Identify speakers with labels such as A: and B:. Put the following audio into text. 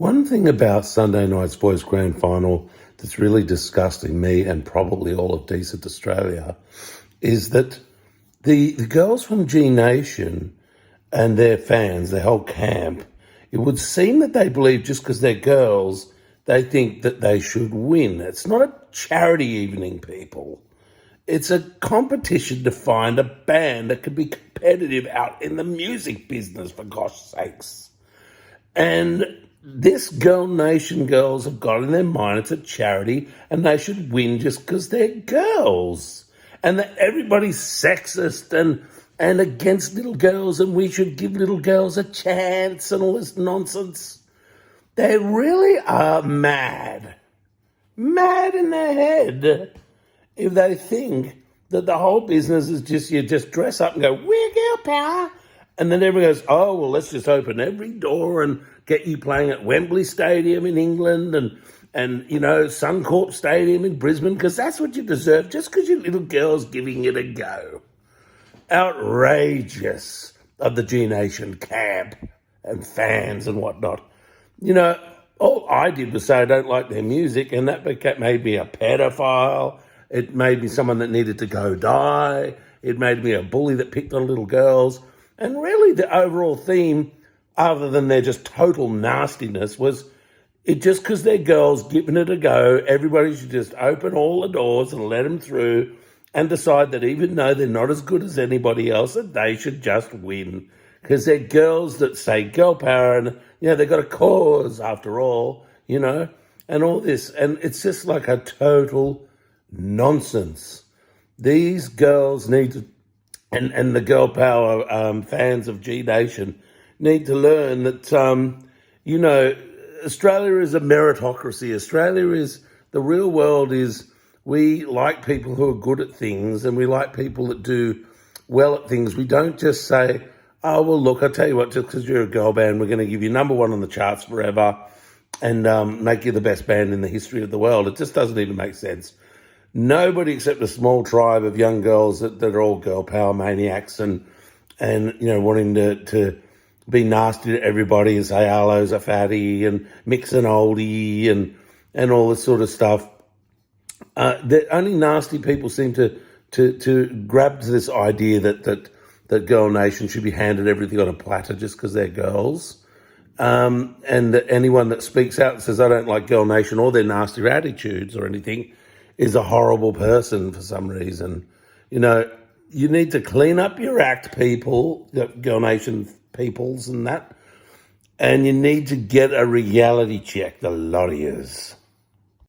A: One thing about Sunday night's boys grand final that's really disgusting me and probably all of decent Australia is that the girls from G Nation and their fans, their whole camp, it would seem that they believe just because they're girls, they think that they should win. It's not a charity evening, people. It's a competition to find a band that could be competitive out in the music business, for gosh sakes. And this Girl Nation girls have got in their mind it's a charity and they should win just because they're girls. And that everybody's sexist and against little girls and we should give little girls a chance and all this nonsense. They really are mad. Mad in their head if they think that the whole business is just you just dress up and go, we're girl power. And then everyone goes, oh, well, let's just open every door and get you playing at Wembley Stadium in England and Suncorp Stadium in Brisbane, because that's what you deserve just because your little girl's giving it a go. Outrageous of the G Nation camp and fans and whatnot. All I did was say I don't like their music, and that made me a pedophile. It made me someone that needed to go die. It made me a bully that picked on little girls. And really the overall theme, other than their just total nastiness, was it just because they're girls giving it a go, everybody should just open all the doors and let them through and decide that even though they're not as good as anybody else, that they should just win. Because they're girls that say girl power and, they've got a cause after all, and all this. And it's just like a total nonsense. These girls need to, and the girl power fans of G Nation need to learn that, Australia is a meritocracy. The real world is, we like people who are good at things and we like people that do well at things. We don't just say, oh, well, look, I'll tell you what, just because you're a girl band, we're going to give you number one on the charts forever and make you the best band in the history of the world. It just doesn't even make sense. Nobody except a small tribe of young girls that are all girl power maniacs and wanting to be nasty to everybody and say Arlo's a fatty and mix an oldie and all this sort of stuff. Only nasty people seem to grab to this idea that Girl Nation should be handed everything on a platter just because they're girls. And that anyone that speaks out and says, I don't like Girl Nation or their nasty attitudes or anything is a horrible person for some reason. You need to clean up your act, people, Girl Nation peoples and that. And you need to get a reality check, the lot of yous.